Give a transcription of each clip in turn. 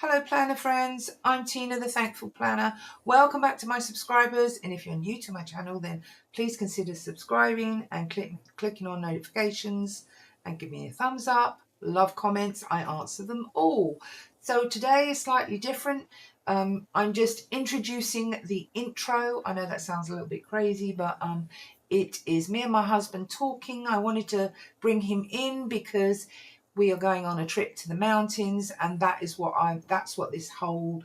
Hello planner friends, I'm Tina the Thankful Planner. Welcome back to my subscribers, and if you're new to my channel then please consider subscribing and clicking on notifications and give me a thumbs up. Love comments, I answer them all. So today is slightly different. I'm just introducing the intro. I know that sounds a little bit crazy, but it is me and my husband talking. I wanted to bring him in because we are going on a trip to the mountains, and that's what this whole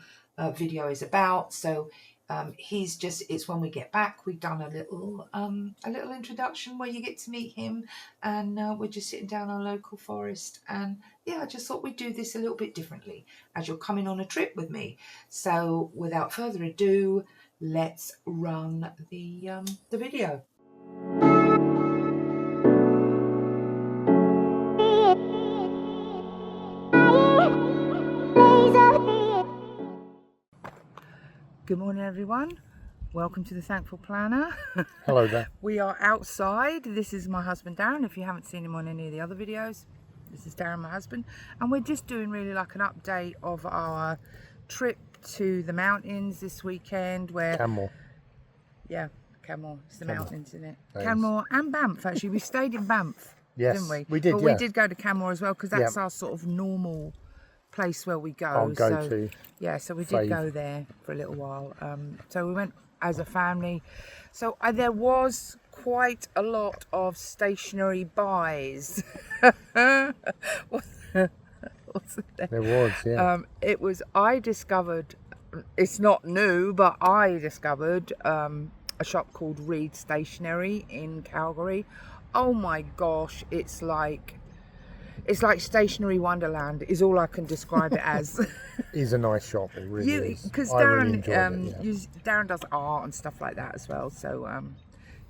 video is about. So it's when we get back, we've done a little introduction where you get to meet him, and we're just sitting down on a local forest. And yeah, I just thought we'd do this a little bit differently as you're coming on a trip with me. So without further ado, let's run the video. Good morning everyone, welcome to the Thankful Planner. Hello there. We are outside. This is my husband Darren. If you haven't seen him on any of the other videos, this is Darren, my husband, and we're just doing really like an update of our trip to the mountains this weekend. Where Canmore. Yeah, Canmore. It's the Canmore. mountains, isn't it? That Canmore and Banff actually. We stayed in Banff, Yes, didn't we? we did. But yeah. we did go to Canmore as well because that's Yeah. our sort of normal place where we go. I'll go to. Yeah, so we fave. did go there for a little while. So we went as a family. So there was quite a lot of stationery buys. What's it there? There was, yeah. I discovered, it's not new, but I discovered a shop called Reed Stationery in Calgary. Oh my gosh, it's like stationery wonderland is all I can describe it as. It's a nice shop, it really is. Because Darren, Darren, Darren does art and stuff like that as well. So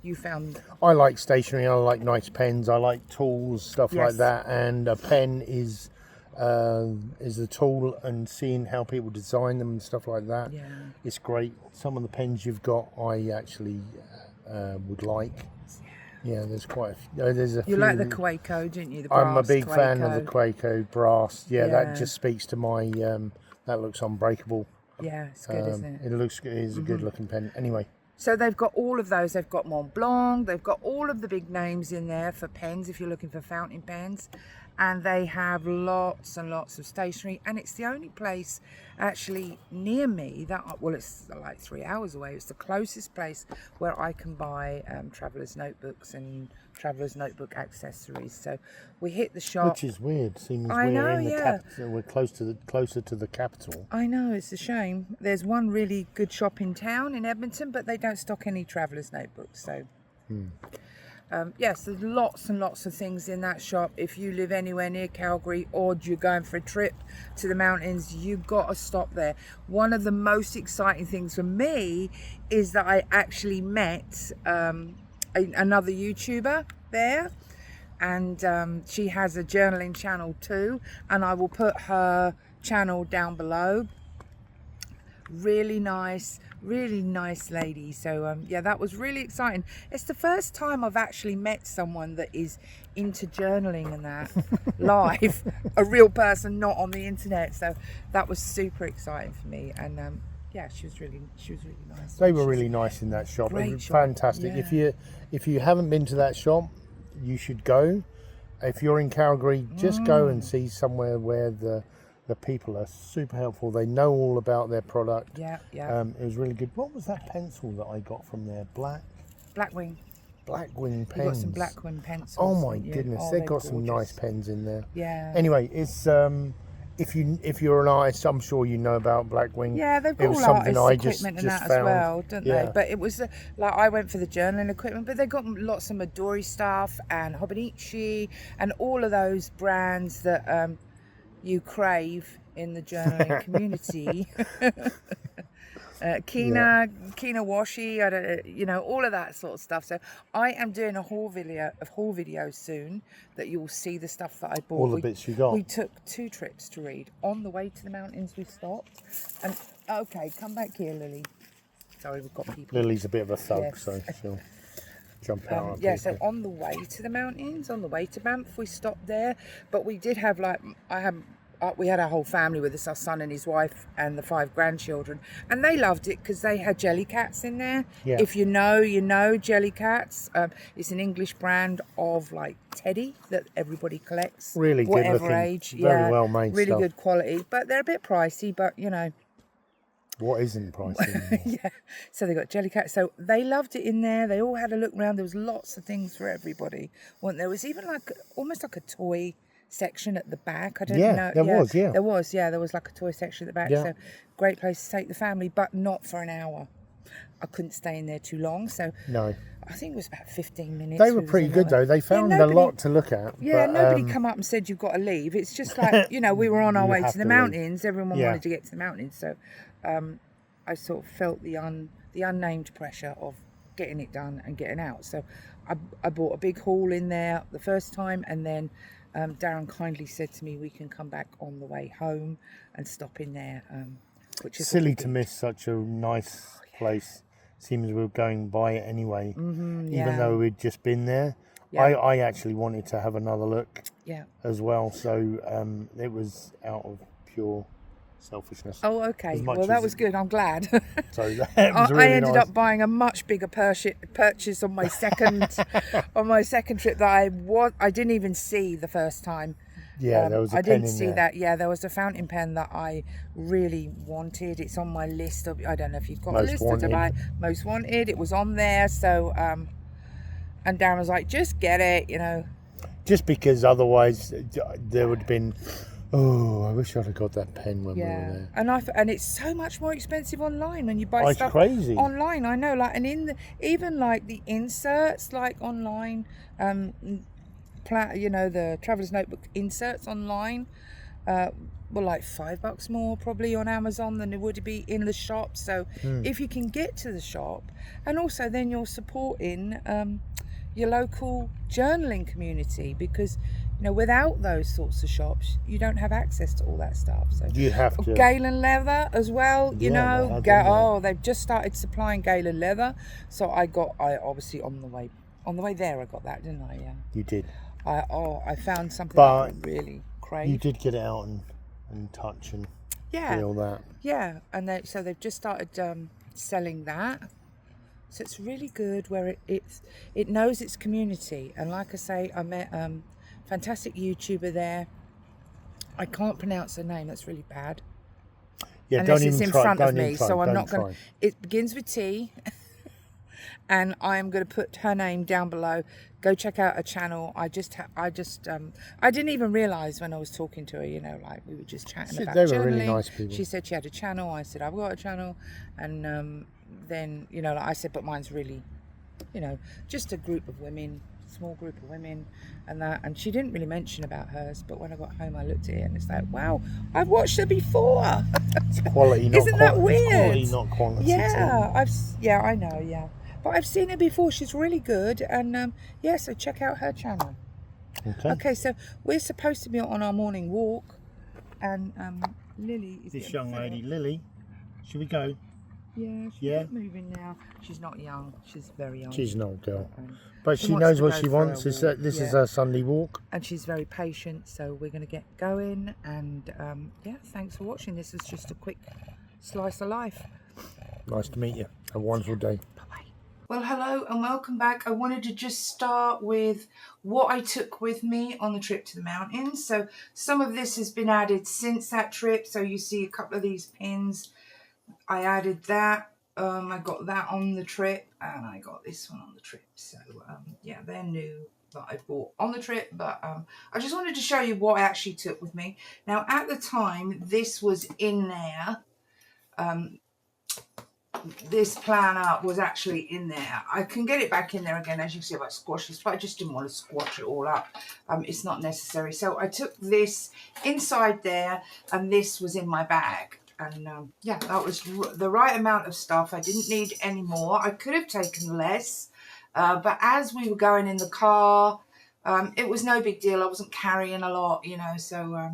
you found. I like stationery. I like nice pens. I like tools, stuff Yes. like that. And a pen is a tool, and seeing how people design them and stuff like that. Yeah. It's great. Some of the pens you've got, I actually would like. Yeah, there's quite a few. There's a few. You like the Quaco, didn't you? The brass I'm a big fan of the Quaco. Quaco brass. Yeah, Yeah. that just speaks to my. That looks unbreakable. Yeah, it's good, isn't it? It looks good. It's a good looking pen. Anyway, So they've got all of those. They've got Mont Blanc. They've got all of the big names in there for pens if you're looking for fountain pens. And they have lots and lots of stationery. And it's the only place actually near me that, well, it's like 3 hours away. It's the closest place where I can buy traveller's notebooks and traveller's notebook accessories. So we hit the shop. which is weird. Seems I we're know, in the yeah. capital. We're closer to the capital. I know, it's a shame. There's one really good shop in town in Edmonton, but they don't stock any traveller's notebooks. So, yes, there's lots and lots of things in that shop. If you live anywhere near Calgary or you're going for a trip to the mountains, you've got to stop there. One of the most exciting things for me is that I actually met another YouTuber there. And she has a journaling channel too, and I will put her channel down below. Really nice lady. So yeah, that was really exciting. It's the first time I've actually met someone that is into journaling and that live, a real person, not on the internet. So that was super exciting for me. And yeah, she was really nice. They were really nice in that shop. It Great was shop. fantastic. Yeah. If you haven't been to that shop, you should go. If you're in Calgary, just go and see somewhere where the people are super helpful. They know all about their product. Yeah. It was really good. What was that pencil that I got from there? Blackwing. Blackwing pens. You got some Blackwing pencils. Oh my didn't you? goodness, Oh, they've they're got some nice gorgeous. pens in there. Yeah. Anyway, it's if you're an artist, I'm sure you know about Blackwing. Yeah, they've It got was all something artists I equipment just and that found. as well, don't Yeah. they? But it was like I went for the journaling equipment, but they got lots of Midori stuff and Hobonichi and all of those brands that you crave in the journaling community. Kina Washi, I don't, you know, all of that sort of stuff. So I am doing a haul video soon that you'll see the stuff that I bought. All the bits you got. We took 2 trips to Reed. On the way to the mountains, we stopped. And okay, come back here, Lily. Sorry, we've got people. Lily's a bit of a thug, Yes. so she'll jump out. Yeah, so on the way to the mountains, on the way to Banff, we stopped there. But we did have I we had our whole family with us, our son and his wife and the 5 grandchildren, and they loved it because they had jelly cats in there. Yeah. If you know jelly cats. It's an English brand of like teddy that everybody collects. Really good whatever looking, age. very well made really stuff. good quality, but they're a bit pricey. But you know, what isn't pricey? yeah. So they got jelly cats. So they loved it in there. They all had a look around. There was lots of things for everybody. There was even like almost like a toy section at the back. I don't know. There was. There was like a toy section at the back. Yeah. So great place to take the family, but not for an hour. I couldn't stay in there too long. So no. I think it was about 15 minutes. They were pretty good though. They found a lot to look at. Yeah, but, nobody come up and said you've got to leave. It's just like, you know, we were on our way to the mountains. Leave. Everyone wanted to get to the mountains. So I sort of felt the unnamed pressure of getting it done and getting out. So I bought a big haul in there the first time, and then Darren kindly said to me we can come back on the way home and stop in there, which is silly to miss such a nice place. Seems we were going by it anyway, even though we'd just been there. I actually wanted to have another look as well, so it was out of pure selfishness. Oh, okay. Well, that was good. I'm glad. So that was really I ended nice. up buying a much bigger purchase on my second trip that I didn't even see the first time. Yeah, there was a pen I didn't in see there. that. Yeah, there was a fountain pen that I really wanted. It's on my list of, I don't know if you've got a list to buy. Most wanted. It was on there. So, and Darren was like, just get it, you know. Just because otherwise there would have been, I wish I'd have got that pen when we were there. And it's so much more expensive online when you buy stuff crazy. online. I know, like, and even like the inserts, like online, you know, the traveler's notebook inserts online were like $5 more probably on Amazon than it would be in the shop. So if you can get to the shop, and also then you're supporting your local journaling community, because you know, without those sorts of shops you don't have access to all that stuff. So you have to. Galen leather as well, you know. They've just started supplying Galen leather, so I obviously on the way there I got that, didn't I? Yeah, you did. I found something that I really crave. You did get it out and touch and feel that. Yeah, and so they've just started selling that. So it's really good where it knows its community. And like I say, I met fantastic YouTuber there. I can't pronounce her name. That's really bad. Yeah, unless don't it's even in try. front Don't of me. even try. So I'm don't not going try. to. It begins with T. And I'm going to put her name down below. Go check out her channel. I didn't even realise when I was talking to her, you know, like we were just chatting about journaling. They were really nice people. She said she had a channel. I said, I've got a channel. And then, you know, like I said, but mine's really, you know, just a group of women, small group of women and that. And she didn't really mention about hers, but when I got home, I looked at it and it's like, wow, I've watched her before. It's quality, not Isn't that weird? It's quality, not quantity. Yeah, I know, yeah. But I've seen her before. She's really good. And so check out her channel. Okay, so we're supposed to be on our morning walk. And Lily is this young lady, Lily, should we go? Yeah, she's moving now. She's not young. She's very young. She's an old girl. But she knows what she wants. This is her Sunday walk. And she's very patient. So we're going to get going. And thanks for watching. This is just a quick slice of life. Nice to meet you. Have a wonderful day. Bye-bye. Well, hello and welcome back. I wanted to just start with what I took with me on the trip to the mountains. So some of this has been added since that trip. So you see a couple of these pins. I added that. I got that on the trip, and I got this one on the trip. So they're new that I bought on the trip. But I just wanted to show you what I actually took with me. Now, at the time, this was in there. This planner was actually in there. I can get it back in there again, as you see if I squash this, but I just didn't want to squash it all up. It's not necessary. So I took this inside there, and this was in my bag. And that was the right amount of stuff. I didn't need any more. I could have taken less, but as we were going in the car, it was no big deal. I wasn't carrying a lot, you know, so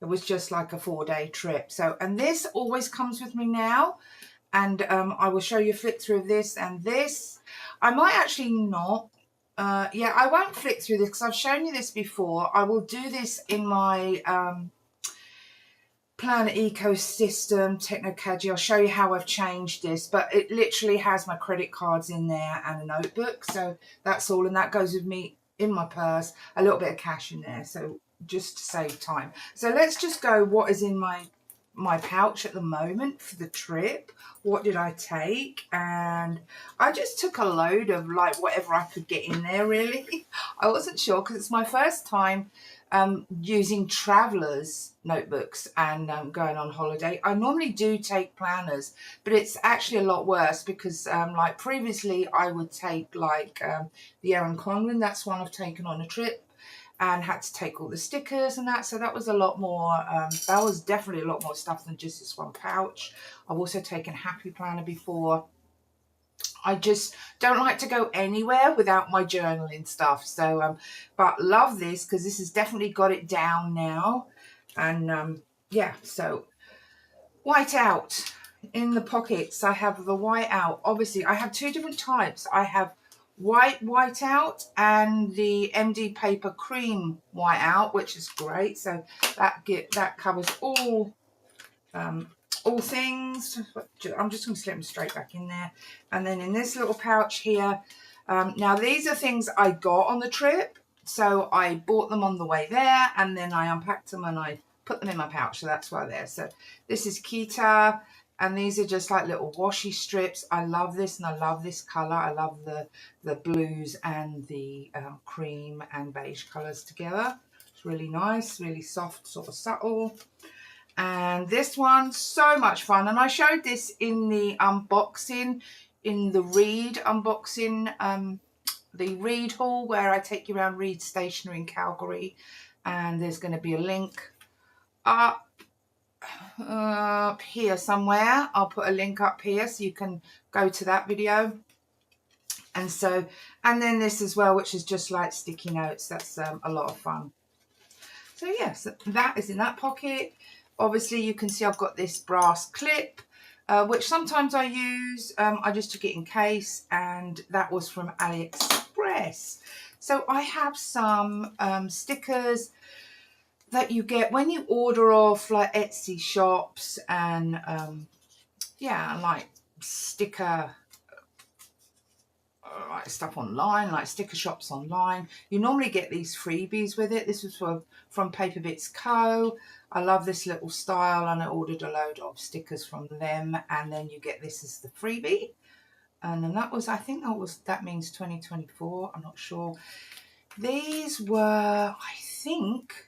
it was just like a 4-day trip. So, and this always comes with me now. And I will show you a flick through of this and this. I might actually not. I won't flick through this because I've shown you this before. I will do this in my Planet Ecosystem Technocagy. I'll show you how I've changed this, but it literally has my credit cards in there and a notebook. So that's all, and that goes with me in my purse, a little bit of cash in there, so just to save time. So let's just go what is in my pouch at the moment for the trip. What did I take? And I just took a load of like whatever I could get in there, really. I wasn't sure because it's my first time using travelers notebooks and going on holiday. I normally do take planners, but it's actually a lot worse because like previously I would take like the Erin Conlon. That's one I've taken on a trip and had to take all the stickers and that, so that was a lot more, that was definitely a lot more stuff than just this one pouch. I've also taken Happy Planner before. I just don't like to go anywhere without my journaling stuff. So, but love this because this has definitely got it down now. And yeah, so white out in the pockets. I have the white out. Obviously, I have two different types. I have white out and the MD paper cream white out, which is great. So that covers all things. I'm just going to slip them straight back in there. And then in this little pouch here, now these are things I got on the trip. So I bought them on the way there and then I unpacked them and I put them in my pouch. So that's why they're there. So this is Kita, and these are just like little washi strips. I love this and I love this color. I love the blues and the cream and beige colors together. It's really nice, really soft, sort of subtle. And this one, so much fun. And I showed this in the unboxing, in the Reed unboxing, the Reed haul, where I take you around Reed Stationery in Calgary. And there's going to be a link up here somewhere. I'll put a link up here so you can go to that video. And so, and then this as well, which is just like sticky notes. That's a lot of fun. So yes, that is in that pocket. Obviously, you can see I've got this brass clip, which sometimes I use. I just took it in case, and that was from AliExpress. So I have some stickers that you get when you order off like Etsy shops and yeah, like sticker like stuff online, like sticker shops online. You normally get these freebies with it. This was from Paper Bits Co. I love this little style, and I ordered a load of stickers from them, and then you get this as the freebie. And then that was, I think that means 2024. I'm not sure. These were, I think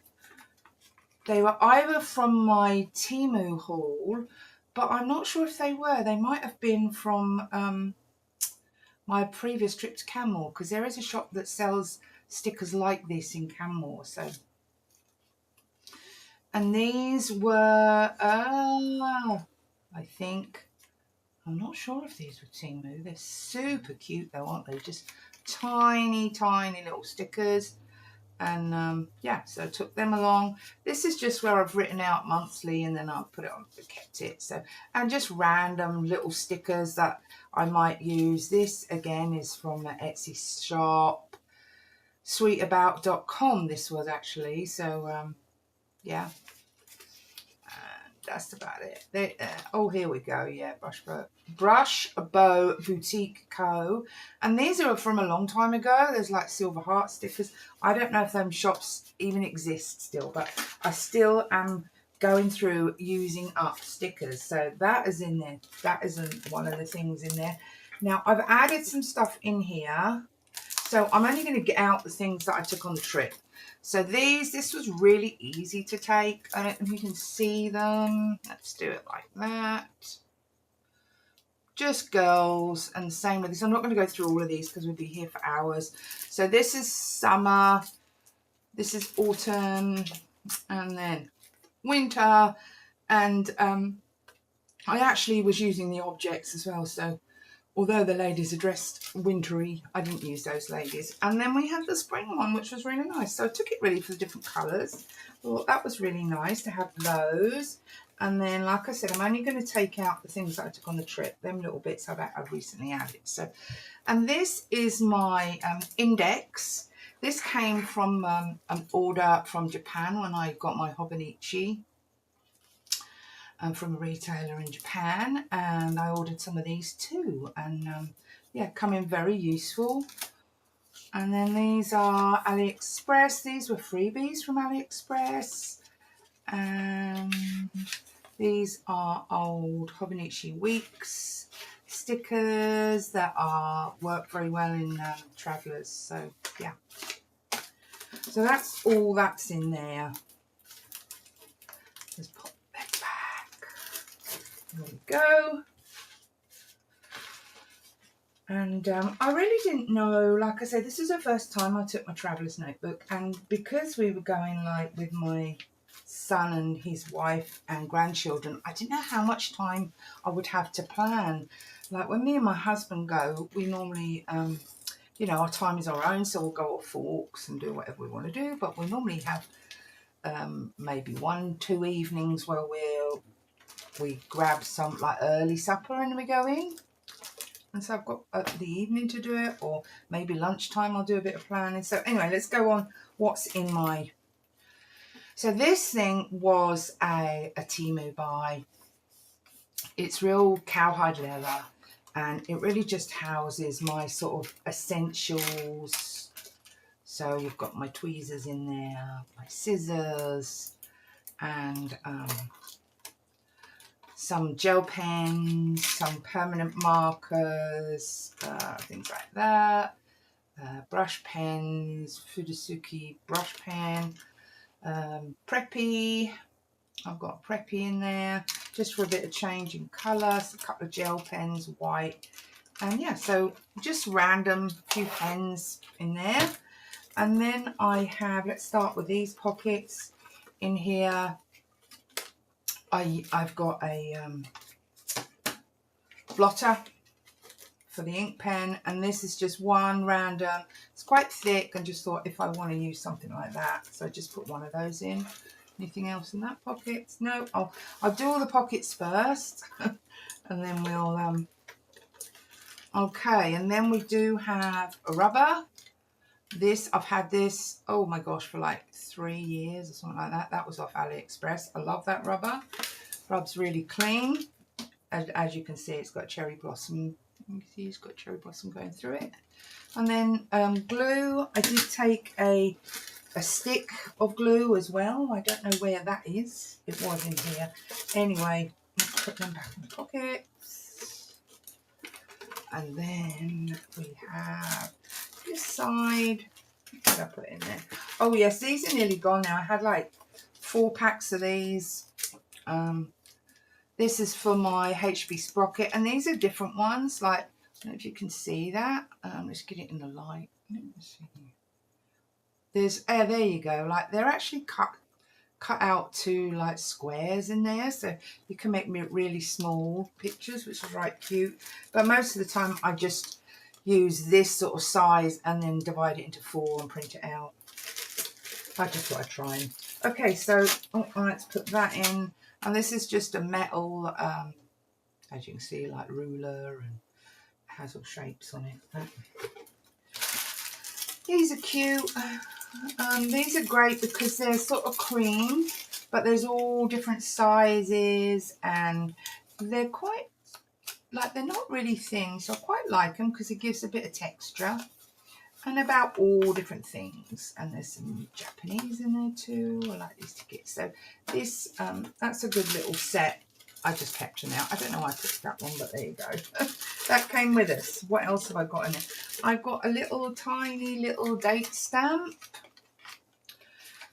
they were either from my Temu haul, but I'm not sure if they were. They might have been from my previous trip to Canmore, because there is a shop that sells stickers like this in Canmore. So, and these were, I think, I'm not sure if these were Temu. They're super cute though, aren't they? Just tiny, tiny little stickers. And yeah, so I took them along. This is just where I've written out monthly, and then I'll put it on, kept it. So, and just random little stickers that I might use. This again is from the Etsy shop, sweetabout.com. This was actually, so yeah, and that's about it. Oh, here we go. Yeah, Brush Bow Boutique Co. And these are from a long time ago. There's like silver heart stickers. I don't know if them shops even exist still, but I still am going through using up stickers. So that is in there. That isn't one of the things in there. Now I've added some stuff in here. So I'm only going to get out the things that I took on the trip. So this was really easy to take. I don't know if you can see them. Let's do it like that. Just girls, and the same with this. I'm not going to go through all of these because we'll be here for hours. So this is summer, this is autumn, and then winter. And I actually was using the objects as well. So although the ladies are dressed wintry, I didn't use those ladies. And then we had the spring one, which was really nice. So I took it really for the different colours. Thought that was really nice to have those. And then, like I said, I'm only going to take out the things that I took on the trip. Them little bits I've recently added. So, and this is my index. This came from an order from Japan when I got my Hobonichi. from a retailer in Japan, and I ordered some of these too, and yeah, come in very useful. And then these are AliExpress. These were freebies from AliExpress, and these are old Hobonichi Weeks stickers that work very well in Travellers. So yeah, so that's all that's in there. Let's pop that back. There we go. And I really didn't know, like I said, this is the first time I took my traveller's notebook, and because we were going like with my son and his wife and grandchildren, I didn't know how much time I would have to plan. Like when me and my husband go, we normally, you know, our time is our own, so we'll go off for walks and do whatever we want to do, but we normally have maybe 1-2 evenings where we grab some like early supper and we go in. And so I've got the evening to do it, or maybe lunchtime I'll do a bit of planning. So anyway, let's go on what's in my... So this thing was a Temu buy. It's real cowhide leather, and it really just houses my sort of essentials. So you've got my tweezers in there, my scissors, and some gel pens, some permanent markers, things like that, brush pens, Fudosuki brush pen, Preppy. I've got Preppy in there just for a bit of change in colour, a couple of gel pens, white, and yeah, so just random few pens in there. And then I have, let's start with these pockets in here. I've got a blotter for the ink pen, and this is just one random. It's quite thick, and just thought if I want to use something like that, so I just put one of those in. Anything else in that pocket? No. I'll do all the pockets first, and then we'll okay. And then we do have a rubber. This, I've had this, oh my gosh, for like 3 years or something like that. That was off AliExpress. I love that rubber. Rubs really clean. As you can see, it's got cherry blossom. You can see it's got cherry blossom going through it. And then glue. I did take a stick of glue as well. I don't know where that is. It was in here. Anyway, let's put them back in the pockets. And then we have this side. What did I put in there? Oh yes, these are nearly gone now. I had like 4 packs of these. This is for my HB sprocket, and these are different ones. Like, I don't know if you can see that. Let's get it in the light. Let me see. There's, there you go. Like, they're actually cut out to like squares in there, so you can make me really small pictures, which is right cute. But most of the time, I just use this sort of size and then divide it into 4 and print it out. I just thought I'd try and... Okay, so let's put that in. And this is just a metal, as you can see, like ruler, and it has all shapes on it. These are cute. These are great because they're sort of cream, but there's all different sizes, and they're quite, like, they're not really thin, so I quite like them because it gives a bit of texture. And about all different things, and there's some Japanese in there too. I like these tickets. So this, that's a good little set. I just kept them out. I don't know why I picked that one, but there you go. That came with us. What else have I got in it? I've got a little tiny little date stamp,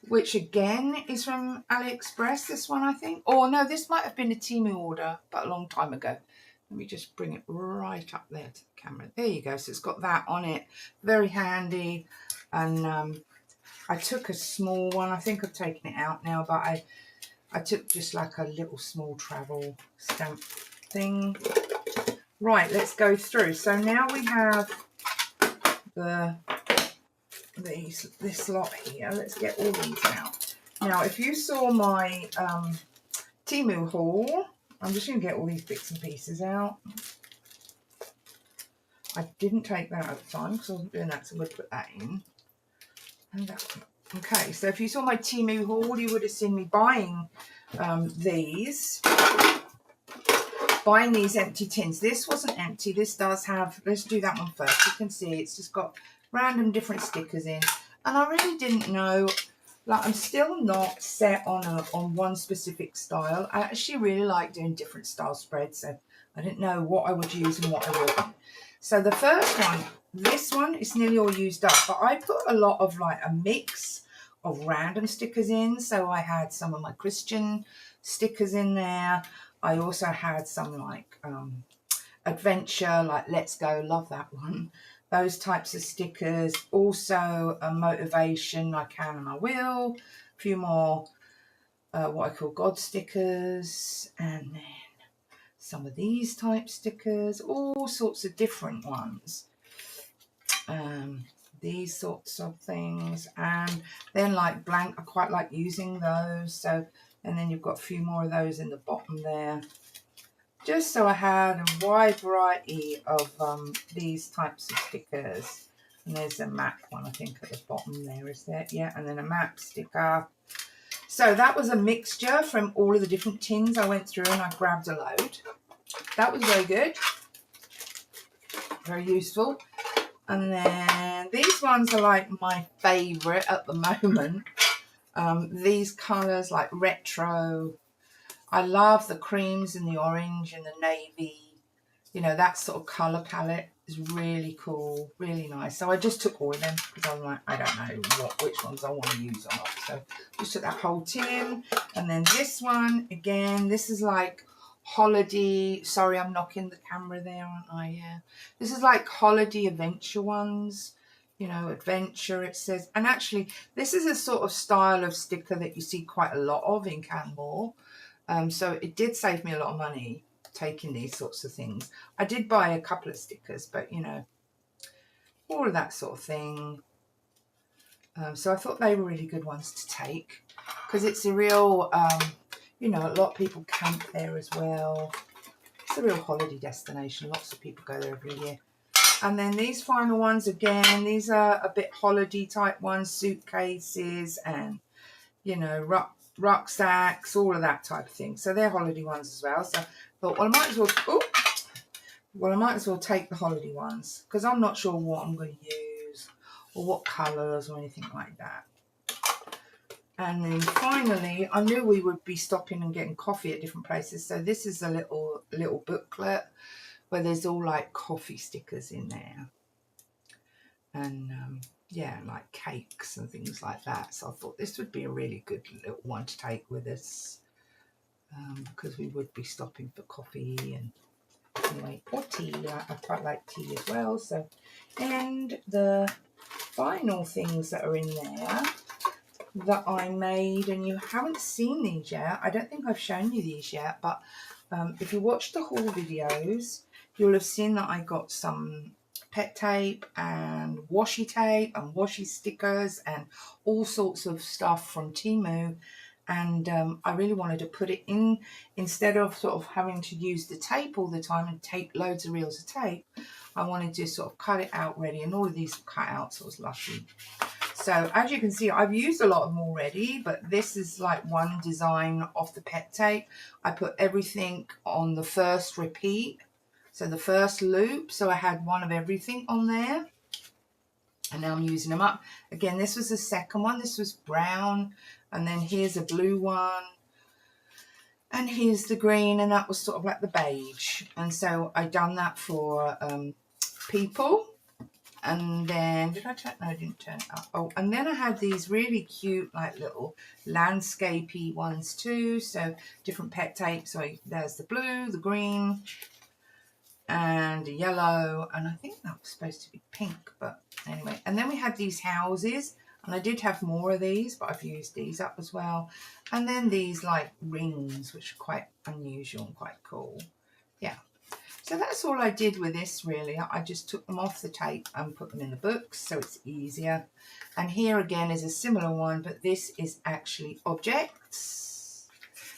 which again is from AliExpress. This one, I think. Oh no, this might have been a Temu order, but a long time ago. Let me just bring it right up there to the camera. There you go. So it's got that on it. Very handy. And I took a small one. I think I've taken it out now, but I took just like a little small travel stamp thing. Right, let's go through. So now we have this lot here. Let's get all these out. Now, if you saw my Temu haul, I'm just going to get all these bits and pieces out. I didn't take that at the time because I wasn't doing that, so I'm going to put that in. And that, okay, so if you saw my Temu haul, you would have seen me buying these, buying these empty tins. This wasn't empty. This does have, let's do that one first. You can see it's just got random different stickers in. And I really didn't know, like I'm still not set on one specific style. I actually really like doing different style spreads. So I didn't know what I would use and what I wouldn't. So the first one, this one is nearly all used up. But I put a lot of like a mix of random stickers in. So I had some of my Christian stickers in there. I also had some like adventure, like Let's Go, love that one. Those types of stickers. Also a motivation, I can and I will. A few more what I call God stickers. And then some of these type stickers. All sorts of different ones. These sorts of things. And then like blank, I quite like using those. So, and then you've got a few more of those in the bottom there. Just so I had a wide variety of these types of stickers. And there's a map one, I think, at the bottom there, is there? Yeah, and then a map sticker. So that was a mixture from all of the different tins I went through, and I grabbed a load. That was very good. Very useful. And then these ones are like my favourite at the moment. These colours like retro. I love the creams and the orange and the navy. You know, that sort of colour palette is really cool, really nice. So I just took all of them because I'm like, I don't know which ones I want to use or not. So just took that whole tin. And then this one, again, this is like holiday. Sorry, I'm knocking the camera there, aren't I? Yeah. This is like holiday adventure ones. You know, adventure, it says. And actually, this is a sort of style of sticker that you see quite a lot of in Canmore. So it did save me a lot of money taking these sorts of things. I did buy a couple of stickers, but you know, all of that sort of thing. So I thought they were really good ones to take because it's a real, you know, a lot of people camp there as well. It's a real holiday destination. Lots of people go there every year. And then these final ones, again, these are a bit holiday type ones, suitcases and, you know, rucksacks, all of that type of thing. So they're holiday ones as well. So I thought, well, I might as well take the holiday ones because I'm not sure what I'm going to use or what colours or anything like that. And then finally, I knew we would be stopping and getting coffee at different places. So this is a little booklet where there's all like coffee stickers in there. And yeah, like cakes and things like that. So I thought this would be a really good little one to take with us because we would be stopping for coffee and anyway, or tea. I quite like tea as well. So, and the final things that are in there that I made, and you haven't seen these yet. I don't think I've shown you these yet, but if you watch the haul videos, you'll have seen that I got some pet tape and washi tape and washi stickers and all sorts of stuff from Temu. And I really wanted to put it in, instead of sort of having to use the tape all the time and tape loads of reels of tape, I wanted to sort of cut it out ready, and all of these were cut out, so it was lucky. So as you can see, I've used a lot of them already, but this is like one design off the pet tape. I put everything on the first repeat, so the first loop, so I had one of everything on there. And now I'm using them up. Again, this was the second one. This was brown. And then here's a blue one. And here's the green. And that was sort of like the beige. And so I done that for people. And then, did I turn? No, I didn't turn it up. Oh, and then I had these really cute, like little landscapey ones too. So different pet tapes. So there's the blue, the green, and a yellow, and I think that was supposed to be pink, but anyway. And then we had these houses, and I did have more of these, but I've used these up as well. And then these like rings, which are quite unusual and quite cool. Yeah. So that's all I did with this, really. I just took them off the tape and put them in the books, so it's easier. And here again is a similar one, but this is actually objects.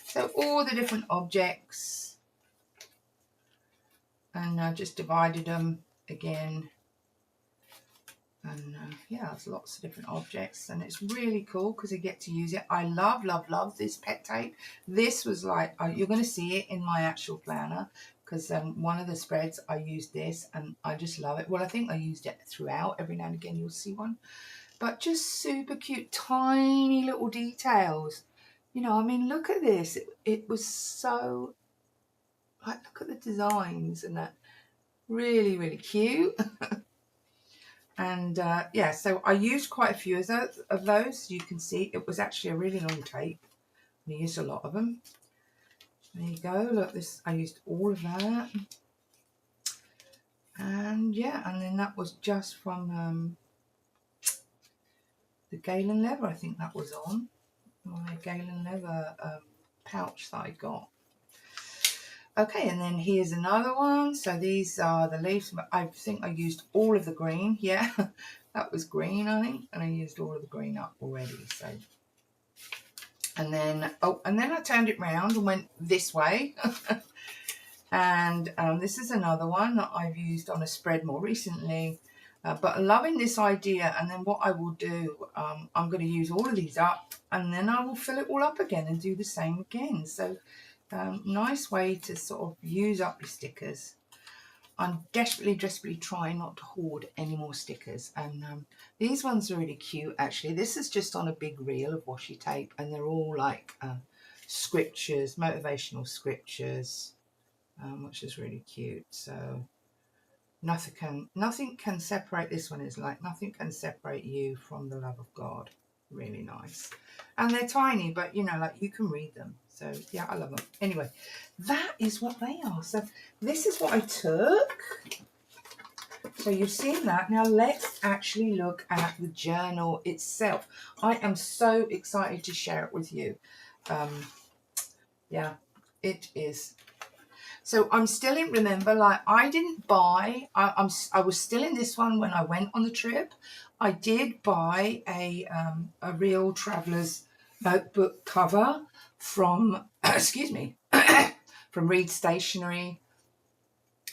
So all the different objects. And I just divided them again And yeah, there's lots of different objects, and it's really cool because I get to use it. I love, love, love this pet tape. This was like, you're going to see it in my actual planner, because one of the spreads I used this, and I just love it. Well, I think I used it throughout. Every now and again you'll see one, but just super cute, tiny little details. You know, I mean, look at this. It was so, like, look at the designs and that. Really, really cute. And yeah, so I used quite a few of those. You can see it was actually a really long tape. I used a lot of them. There you go. Look, this, I used all of that. And yeah, and then that was just from the Galen leather. I think that was on my Galen leather pouch that I got. Okay, and then here's another one. So these are the leaves. I think I used all of the green. Yeah, that was green, I think. And I used all of the green up already. So, and then, oh, and then I turned it round and went this way. And this is another one that I've used on a spread more recently. But loving this idea. And then what I will do, I'm going to use all of these up. And then I will fill it all up again and do the same again. So nice way to sort of use up your stickers. I'm desperately trying not to hoard any more stickers, and these ones are really cute actually. This is just on a big reel of washi tape, and they're all like scriptures, motivational scriptures, which is really cute. So nothing can separate, this one is like, nothing can separate you from the love of God. Really nice. And they're tiny, but you know, like, you can read them. So yeah, I love them. Anyway, that is what they are. So this is what I took. So you've seen that. Now let's actually look at the journal itself. I am so excited to share it with you. Yeah, it is. So I'm still in, remember, like, I didn't buy, I was still in this one when I went on the trip. I did buy a real traveler's notebook cover from, excuse me, from Reed Stationery.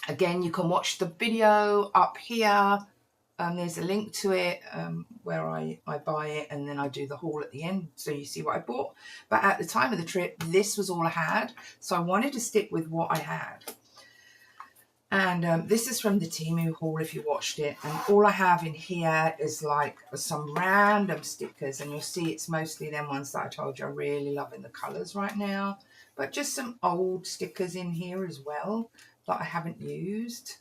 Again, you can watch the video up here. There's a link to it where I buy it, and then I do the haul at the end so you see what I bought. But at the time of the trip, this was all I had. So I wanted to stick with what I had. And this is from the Temu haul if you watched it. And all I have in here is like some random stickers. And you'll see it's mostly them ones that I told you I really love in the colours right now. But just some old stickers in here as well that I haven't used.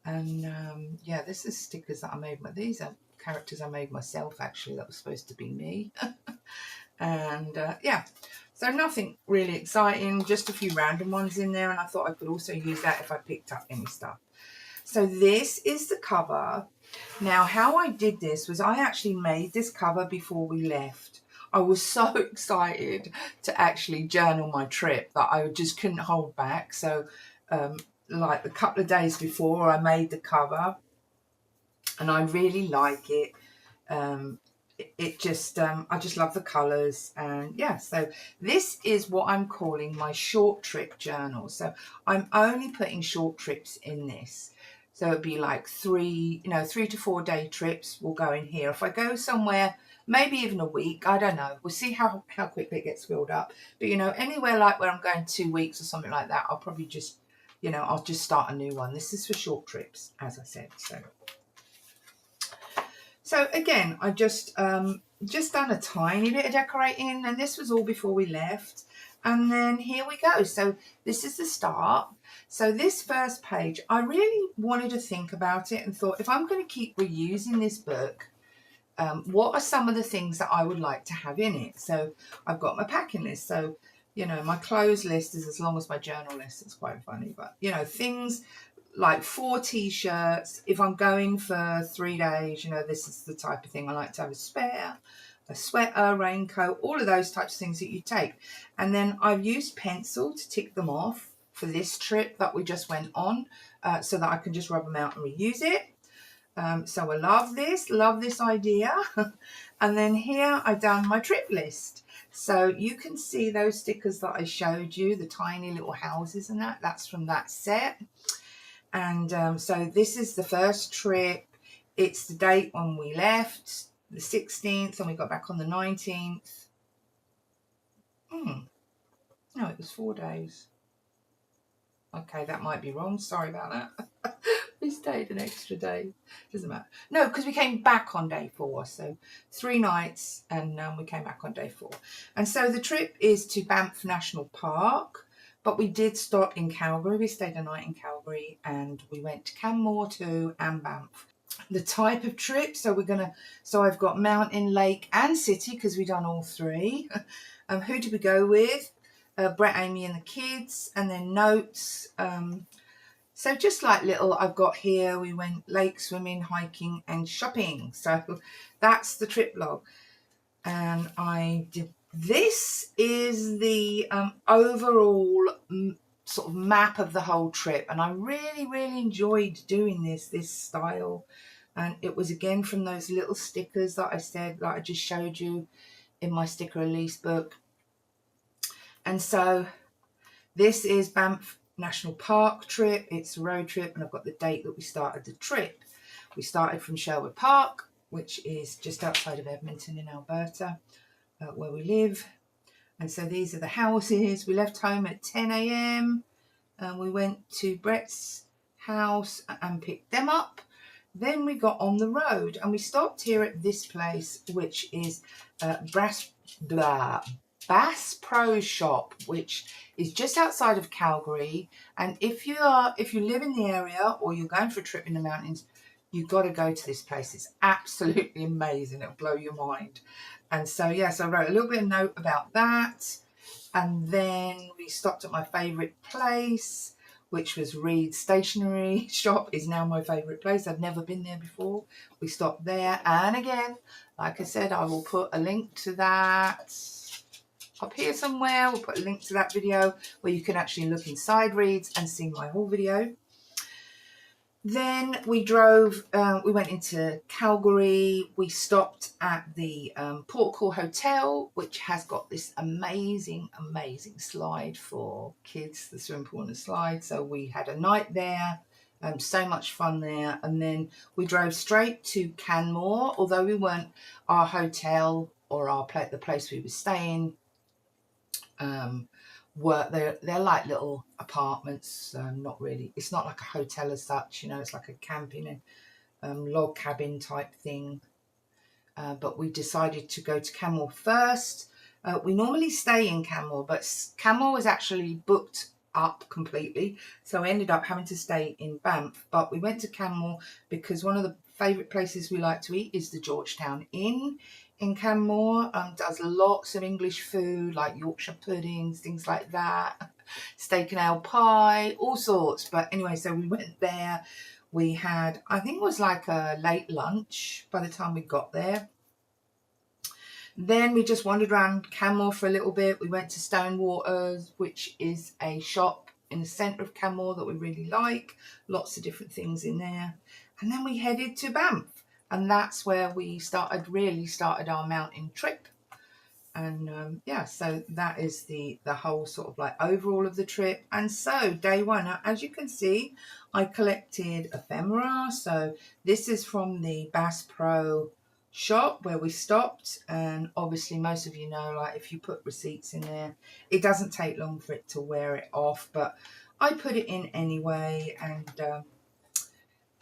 And yeah, this is stickers that I made. These are characters I made myself, actually. That was supposed to be me. And yeah, so nothing really exciting, just a few random ones in there. And I thought I could also use that if I picked up any stuff. So this is the cover. Now, how I did this was I actually made this cover before we left. I was so excited to actually journal my trip that I just couldn't hold back. So like a couple of days before, I made the cover, and I really like it. It just, I just love the colours. And yeah, so this is what I'm calling my short trip journal. So I'm only putting short trips in this. So it'd be like 3 to 4 day trips will go in here. If I go somewhere, maybe even a week, I don't know. We'll see how quickly it gets filled up. But, anywhere like where I'm going 2 weeks or something like that, I'll probably just, I'll just start a new one. This is for short trips, as I said. So again, I just done a tiny bit of decorating, and this was all before we left. And then here we go. So this is the start. So this first page, I really wanted to think about it and thought, if I'm going to keep reusing this book, what are some of the things that I would like to have in it? So I've got my packing list. So, my clothes list is as long as my journal list. It's quite funny, but, things like 4 t-shirts. If I'm going for 3 days, this is the type of thing I like to have: a spare, a sweater, raincoat, all of those types of things that you take. And then I've used pencil to tick them off for this trip that we just went on, so that I can just rub them out and reuse it. So I love this idea. And then here I've done my trip list. So you can see those stickers that I showed you, the tiny little houses and that's from that set. And so this is the first trip. it's the date when we left, the 16th, and we got back on the 19th. No, it was 4 days. Okay, that might be wrong. Sorry about that. We stayed an extra day. Doesn't matter. No, because we came back on day 4. So 3 nights, and we came back on day 4. And so the trip is to Banff National Park. But we did stop in Calgary. We stayed a night in Calgary, and we went to Canmore too, and Banff. The type of trip, so I've got mountain, lake, and city because we've done all 3. Who did we go with? Brett, Amy, and the kids, and then notes. So just like little, I've got here, we went lake swimming, hiking, and shopping. So that's the trip log. And I did. This is the overall sort of map of the whole trip, and I really, really enjoyed doing this style. And it was again from those little stickers that I said, like I just showed you in my sticker release book. And so this is Banff National Park trip. It's a road trip, and I've got the date that we started the trip. We started from Sherwood Park, which is just outside of Edmonton in Alberta, where we live. And so these are the houses. We left home at 10 a.m. and we went to Brett's house and picked them up. Then we got on the road and we stopped here at this place, which is Bass Pro Shop, which is just outside of Calgary. And if you live in the area or you're going for a trip in the mountains, you've got to go to this place. It's absolutely amazing. It'll blow your mind. And so, yes, I wrote a little bit of note about that. And then we stopped at my favourite place, which was Reed's Stationery shop. Is now my favourite place. I've never been there before. We stopped there. And again, like I said, I will put a link to that up here somewhere. We'll put a link to that video where you can actually look inside Reed's and see my whole video. Then we drove, we went into Calgary. We stopped at the Port Call Hotel, which has got this amazing, amazing slide for kids, the swimming pool and the slide. So we had a night there, so much fun there. And then we drove straight to Canmore, although we weren't, our hotel or the place we were staying, they're like little apartments, not really, it's not like a hotel as such, you know, it's like a camping and log cabin type thing. But we decided to go to Canmore first. We normally stay in Canmore, but Canmore was actually booked up completely, so I ended up having to stay in Banff. But we went to Canmore because one of the favourite places we like to eat is the Georgetown Inn in Canmore. Does lots of English food like Yorkshire puddings, things like that, steak and ale pie, all sorts. But anyway, so we went there. We had, I think it was like a late lunch by the time we got there. Then we just wandered around Canmore for a little bit. We went to Stonewaters, which is a shop in the centre of Canmore that we really like. Lots of different things in there. And then we headed to Banff. And that's where we really started our mountain trip. And yeah, so that is the whole sort of like overall of the trip. And so day 1, as you can see, I collected ephemera. So this is from the Bass Pro shop where we stopped, and obviously most of you know, like if you put receipts in there, it doesn't take long for it to wear it off, but I put it in anyway.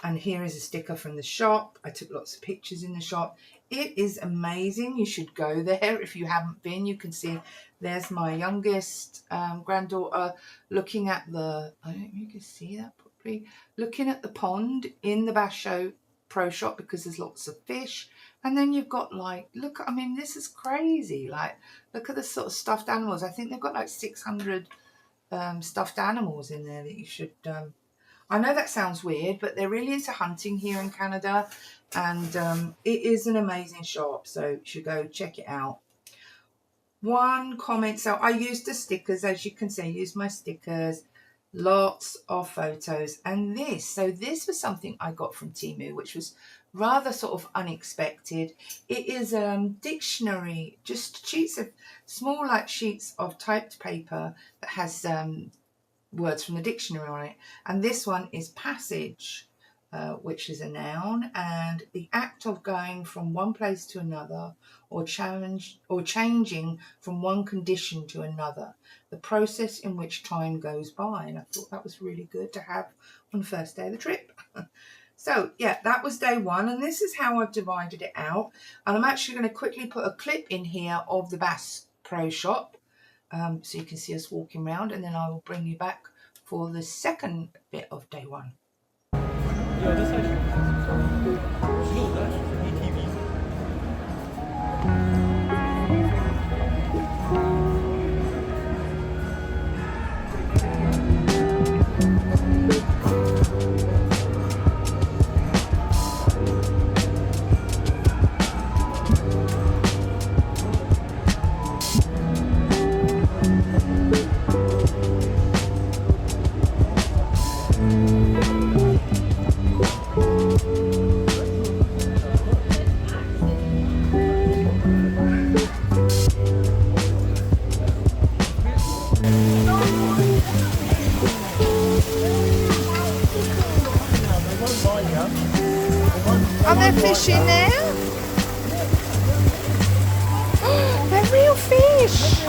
And here is a sticker from the shop. I took lots of pictures in the shop. It is amazing. You should go there if you haven't been. You can see there's my youngest granddaughter looking at the, I don't know if you can see that properly, looking at the pond in the Bass Pro shop because there's lots of fish. And then you've got like, look, I mean, this is crazy. Like, look at the sort of stuffed animals. I think they've got like 600 stuffed animals in there that you should... I know that sounds weird, but they're really into hunting here in Canada, and it is an amazing shop, so you should go check it out. One comment, so I used the stickers, as you can see, I used my stickers, lots of photos, and this was something I got from Temu, which was rather sort of unexpected. It is dictionary, just small like sheets of typed paper that has words from the dictionary on it, and this one is passage, which is a noun, and the act of going from one place to another, or changing from one condition to another, the process in which time goes by. And I thought that was really good to have on the first day of the trip. So yeah, that was day one, and this is how I've divided it out. And I'm actually going to quickly put a clip in here of the Bass Pro Shop, so you can see us walking around, and then I will bring you back for the second bit of day one. Yeah, that's actually no, that's ATVs. Are there fish in there? They're real fish!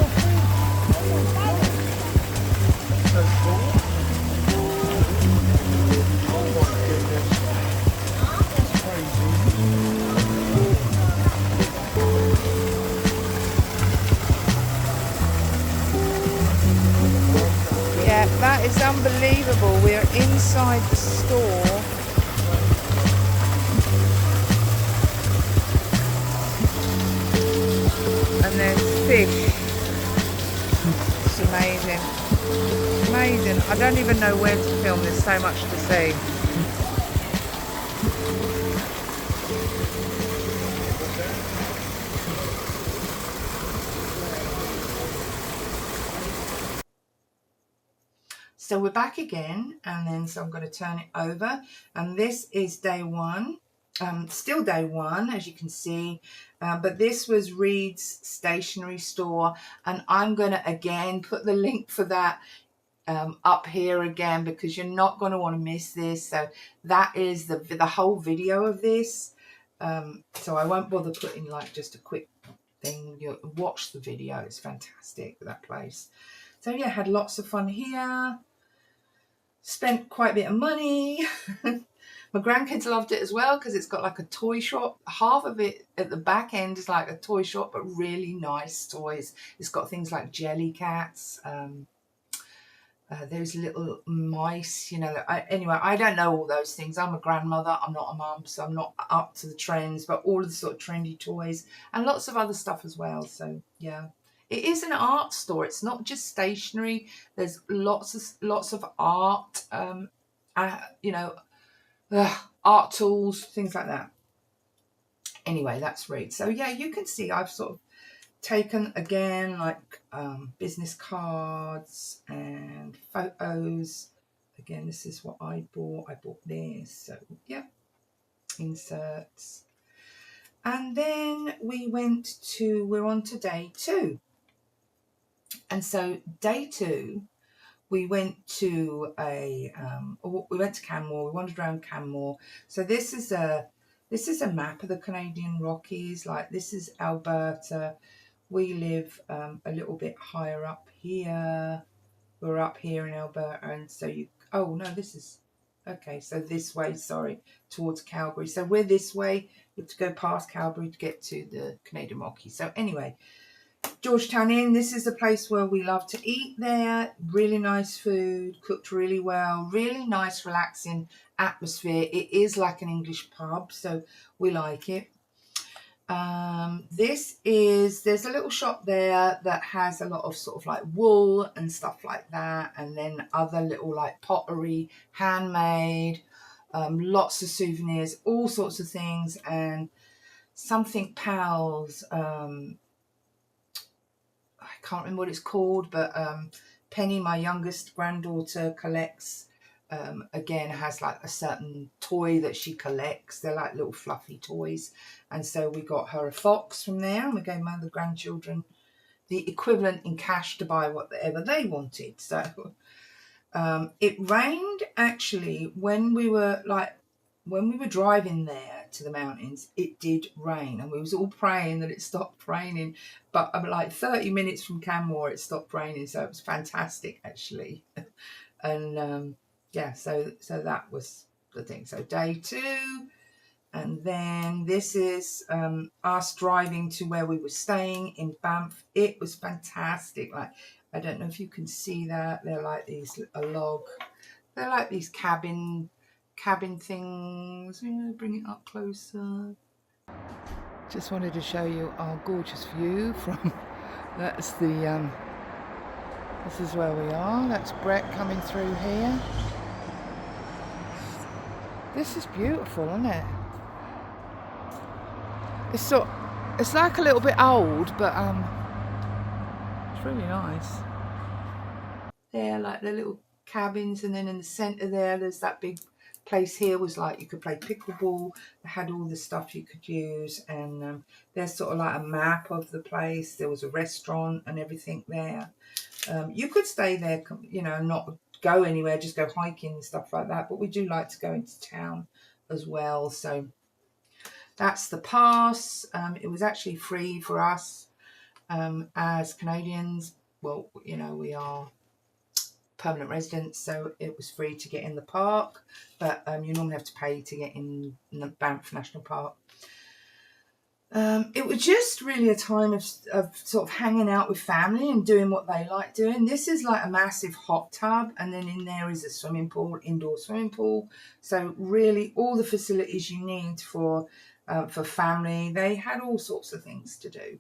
Yeah, that is unbelievable. We're inside the store. And there's fish. It's amazing. Amazing. I don't even know where to film. There's so much to see. So we're back again, and then so I'm going to turn it over, and this is day one. Still day one, as you can see, but this was Reed's stationery store, and I'm going to again put the link for that up here again, because you're not going to want to miss this. So that is the whole video of this, so I won't bother putting like just a quick thing. You watch the video, it's fantastic, that place. So yeah, had lots of fun here. Spent quite a bit of money. My grandkids loved it as well, because it's got like a toy shop. Half of it at the back end is like a toy shop, but really nice toys. It's got things like jelly cats, those little mice, you know. Anyway, I don't know all those things. I'm a grandmother, I'm not a mum, so I'm not up to the trends, but all of the sort of trendy toys and lots of other stuff as well. So yeah. It is an art store. It's not just stationery. There's lots of art, you know, art tools, things like that. Anyway, that's Reed. So yeah, you can see I've sort of taken again like business cards and photos. Again, this is what I bought. I bought this. So yeah, inserts. And then we're on to day two. And so day two, we went to Canmore. We wandered around Canmore. So this is a map of the Canadian Rockies. Like, this is Alberta. We live a little bit higher up here. We're up here in Alberta, and so so this way, sorry, towards Calgary. So we're this way. We have to go past Calgary to get to the Canadian Rockies. So anyway, Georgetown Inn, this is the place where we love to eat there. Really nice food, cooked really well, really nice relaxing atmosphere. It is like an English pub, so we like it. There's a little shop there that has a lot of sort of like wool and stuff like that, and then other little like pottery, handmade, lots of souvenirs, all sorts of things, and something pals, I can't remember what it's called, but Penny, my youngest granddaughter, collects, again, has like a certain toy that she collects. They're like little fluffy toys. And so we got her a fox from there, and we gave my other grandchildren the equivalent in cash to buy whatever they wanted. So it rained actually when we were like when we were driving there to the mountains, it did rain, and we was all praying that it stopped raining. But like 30 minutes from Canmore, it stopped raining, so it was fantastic actually. And yeah, so that was the thing. So day 2, and then this is us driving to where we were staying in Banff. It was fantastic. Like, I don't know if you can see that. They're like these they're like these cabin things. Bring it up closer. Just wanted to show you our gorgeous view from. That's the. This is where we are. That's Brett coming through here. This is beautiful, isn't it? It's like a little bit old, but it's really nice. They're like the little cabins, and then in the centre there's that big place here was like you could play pickleball. They had all the stuff you could use, and there's sort of like a map of the place. There was a restaurant and everything there. You could stay there, not go anywhere, just go hiking and stuff like that. But we do like to go into town as well. So that's the pass. It was actually free for us as Canadians. Well, we are permanent residents, so it was free to get in the park, but you normally have to pay to get in the Banff National Park. It was just really a time of sort of hanging out with family and doing what they like doing. This is like a massive hot tub, and then in there is a swimming pool, indoor swimming pool. So really all the facilities you need for family. They had all sorts of things to do.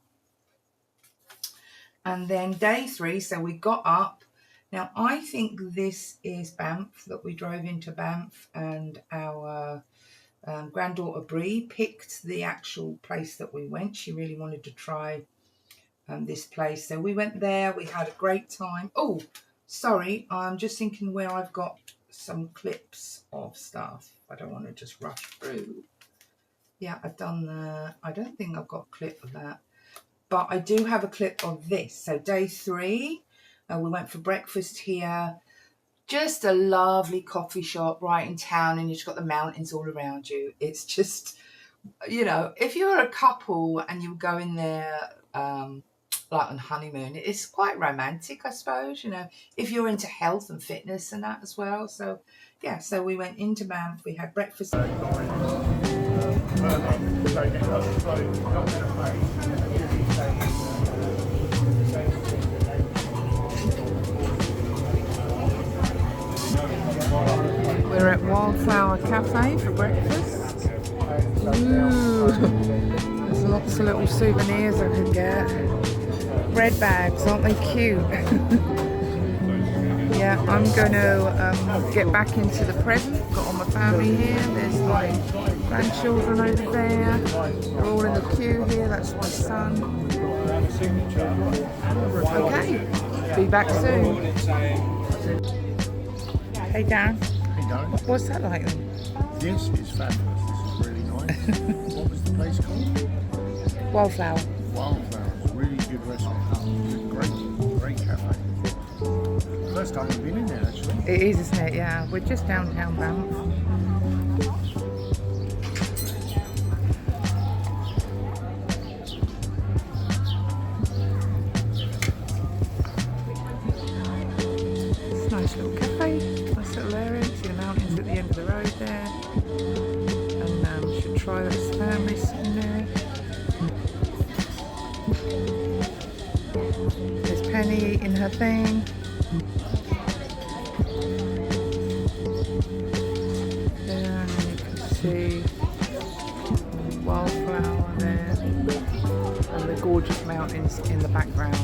And then day 3, so we got up. Now, I think this is Banff, that we drove into Banff, and our granddaughter Bree picked the actual place that we went. She really wanted to try this place. So we went there. We had a great time. Oh, sorry. I'm just thinking where I've got some clips of stuff. I don't want to just rush through. Yeah, I've done that. I don't think I've got a clip of that. But I do have a clip of this. So day 3. We went for breakfast here. Just a lovely coffee shop right in town, and you've got the mountains all around you. It's just, if you're a couple and you go in there like on honeymoon, it's quite romantic, I suppose, if you're into health and fitness and that as well. So, yeah, so we went into Banff. We had breakfast. We're at Wildflower Cafe for breakfast. Ooh, there's lots of little souvenirs I could get. Bread bags, aren't they cute? Yeah, I'm going to get back into the present. Got all my family here. There's my grandchildren over there. They're all in the queue here. That's my son. Okay, be back soon. Hey Dan. What's that like then? This is fabulous. This is really nice. What was the place called? Wildflower. Wildflower. Really good restaurant. Great cafe. First time I've been in there actually. It is, isn't it? Yeah. We're just downtown Banff. It's a nice little cafe. Nice little area. See the mountains at the end of the road there. And we should try this family sitting there. There's Penny eating her thing. There, and you can see Wildflower there. And the gorgeous mountains in the background.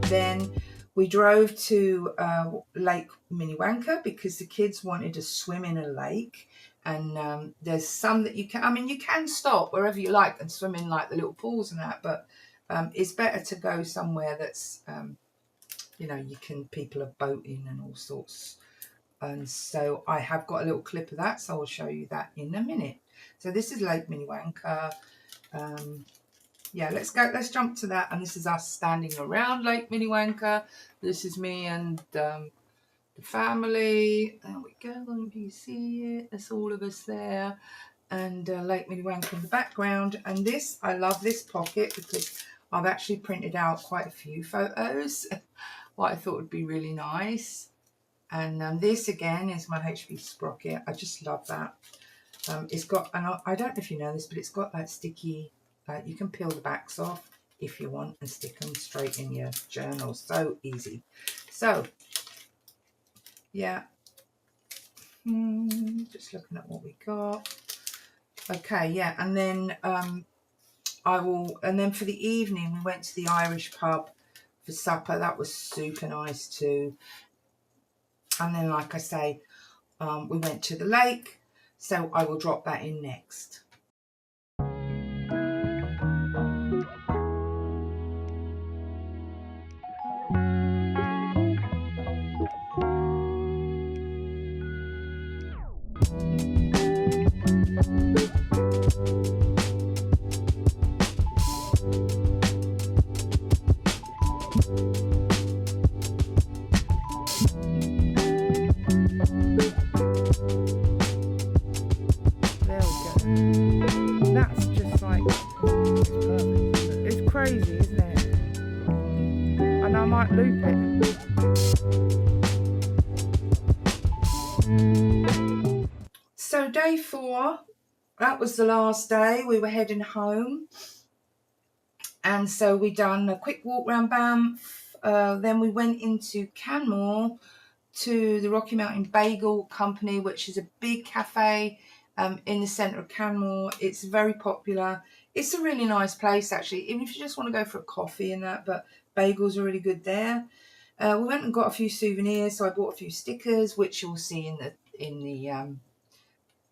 Then we drove to Lake Minnewanka because the kids wanted to swim in a lake, and there's some that you can stop wherever you like and swim in like the little pools and that, but it's better to go somewhere that's people are boating and all sorts. And so I have got a little clip of that, so I'll show you that in a minute. So this is Lake Minnewanka. Yeah, let's jump to that. And this is us standing around Lake Minnewanka. This is me and the family. There we go. Do you see it? There's all of us there. And Lake Minnewanka in the background. And this, I love this pocket because I've actually printed out quite a few photos. What I thought would be really nice. And this again is my HB sprocket. I just love that. It's got, and I don't know if you know this, but it's got like sticky, you can peel the backs off if you want and stick them straight in your journal. So easy. So, yeah. Just looking at what we got. Okay, yeah, and then and then for the evening we went to the Irish pub for supper. That was super nice too. And then, like I say, we went to the lake, so I will drop that in next. Crazy, isn't it? And I might loop it. So day 4, that was the last day. We were heading home, and so we done a quick walk around Banff. Then we went into Canmore to the Rocky Mountain Bagel Company, which is a big cafe in the centre of Canmore. It's very popular. It's a really nice place, actually, even if you just want to go for a coffee and that, but bagels are really good there. We went and got a few souvenirs, so I bought a few stickers, which you'll see in the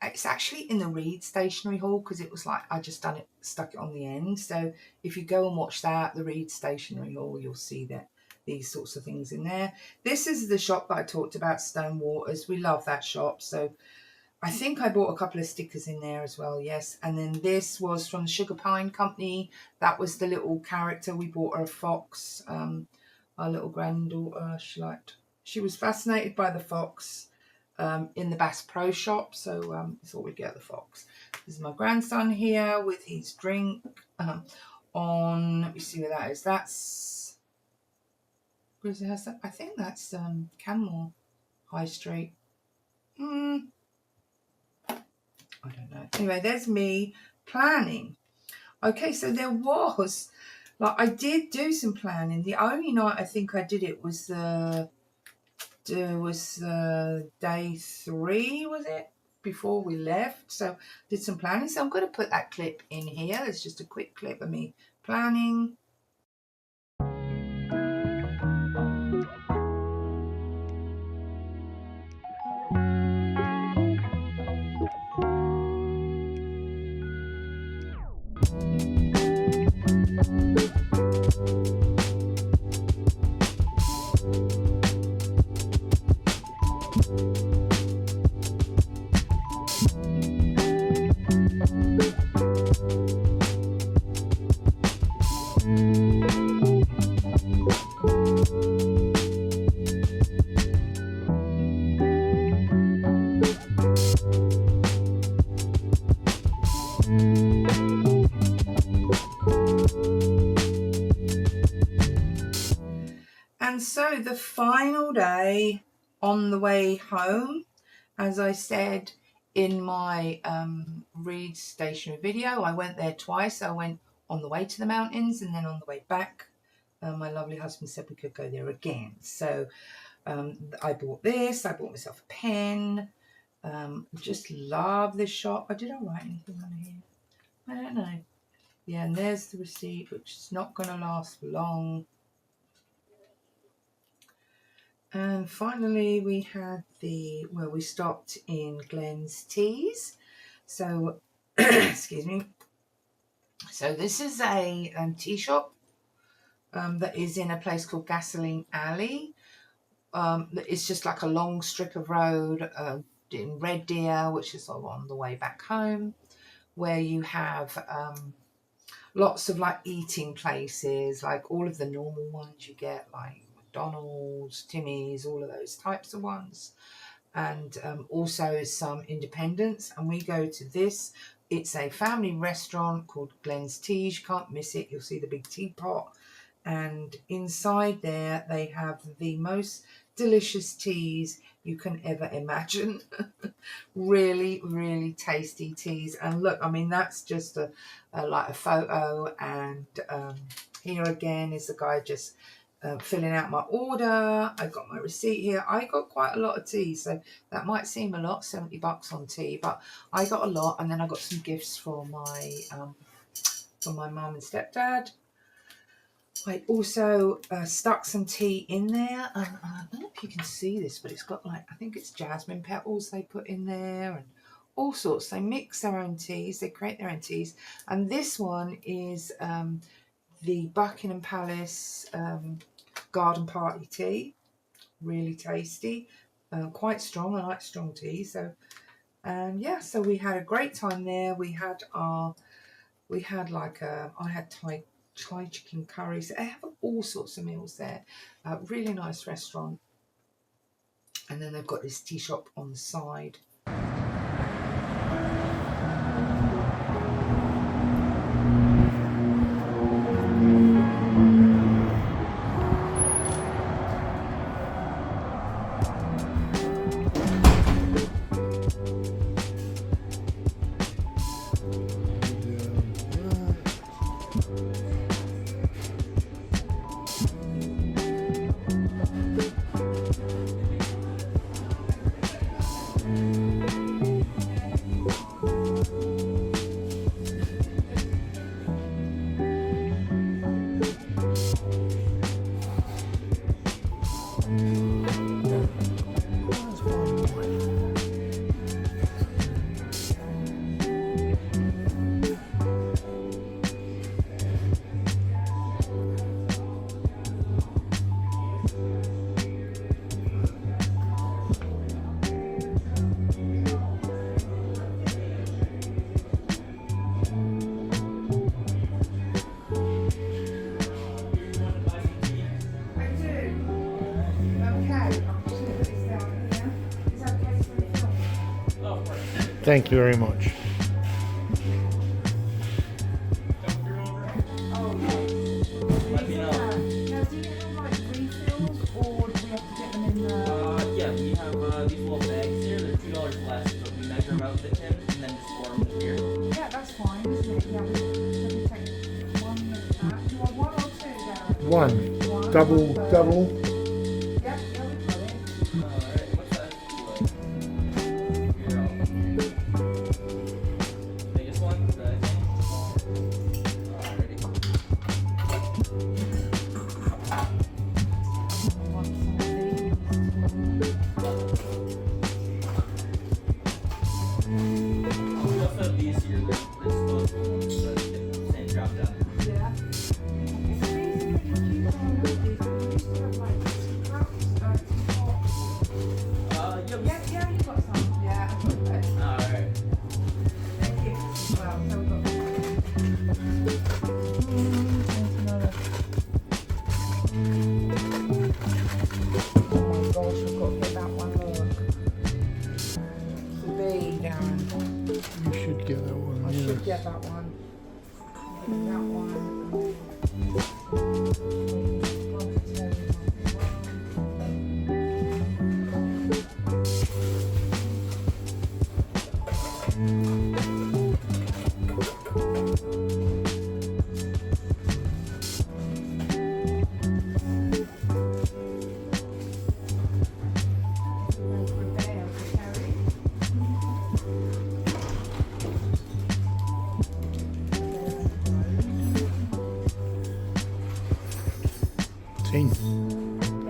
it's actually in the Reed Stationery Hall, because it was like I just stuck it on the end. So if you go and watch that, the Reed Stationery Hall, you'll see that these sorts of things in there. This is the shop that I talked about, Stone Waters. We love that shop, so I think I bought a couple of stickers in there as well, yes. And then this was from the Sugar Pine Company. That was the little character. We bought her a fox. Our little granddaughter, she was fascinated by the fox in the Bass Pro Shop, so I thought we'd get the fox. This is my grandson here with his drink on, let me see where that is. That's, I think that's Canmore High Street. I don't know. Anyway, there's me planning. Okay, so there was, like, I did do some planning. The only night I think I did it was day 3, was it? Before we left. So did some planning. So I'm going to put that clip in here. It's just a quick clip of me planning. And so the final day on the way home, as I said in my Reed Stationery video, I went there twice. I went on the way to the mountains and then on the way back. My lovely husband said we could go there again. So I bought this. I bought myself a pen. Just love this shop. Did I write anything on here? I don't know. Yeah, and there's the receipt, which is not going to last for long. And finally, we had we stopped in Glenn's Teas. So, excuse me. So this is a tea shop that is in a place called Gasoline Alley. It's just like a long strip of road in Red Deer, which is on the way back home, where you have lots of like eating places, like all of the normal ones you get, like McDonald's, Timmy's, all of those types of ones. And also some independents. And we go to this. It's a family restaurant called Glen's Teas. You can't miss it. You'll see the big teapot. And inside there, they have the most delicious teas you can ever imagine. Really, really tasty teas. And look, I mean, that's just like a photo. And here again is the guy just filling out my order. I got my receipt here. I got quite a lot of tea, so that might seem a lot, $70 on tea, but I got a lot. And then I got some gifts for my mum and stepdad. I also stuck some tea in there, and I don't know if you can see this, but it's got like, I think it's jasmine petals they put in there and all sorts. They mix their own teas, they create their own teas. And this one is the Buckingham Palace garden party tea. Really tasty, quite strong. I like strong tea. So yeah, so we had a great time there. I had Thai chicken curries. They have all sorts of meals there. Really nice restaurant. And then they've got this tea shop on the side. Thank you very much. One. Double. Yep, yeah, we got it. Alright, what's that? Biggest one? We also have these here, they're disposable ones, so they can drop down. Yeah. Yeah, you got some. Yeah. Alright. Thank you. Well, so we've got. Oh my gosh, we've got to get that one, look. The bee, Darren. You should get that one. I Yeah. should get that one. Get that one.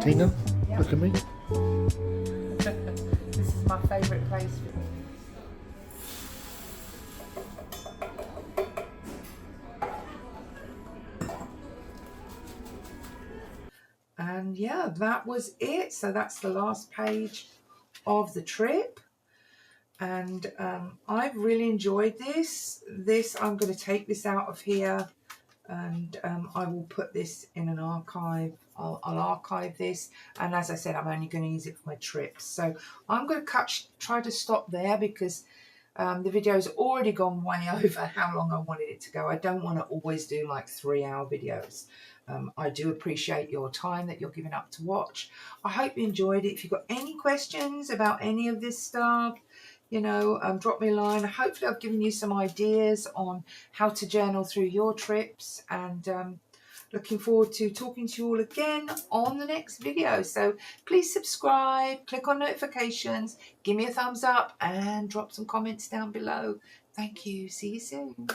Tina, Yeah. look at me. This is my favourite place. And yeah, that was it. So that's the last page of the trip. And I've really enjoyed this. I'm going to take this out of here and I will put this in an archive. I'll archive this, and as I said, I'm only going to use it for my trips. So I'm going to try to stop there, because the video's already gone way over how long I wanted it to go. I don't want to always do like 3-hour videos. I do appreciate your time that you're giving up to watch. I hope you enjoyed it. If you've got any questions about any of this stuff, you know, drop me a line. Hopefully I've given you some ideas on how to journal through your trips, and looking forward to talking to you all again on the next video. So please subscribe, click on notifications, give me a thumbs up, and drop some comments down below. Thank you. See you soon.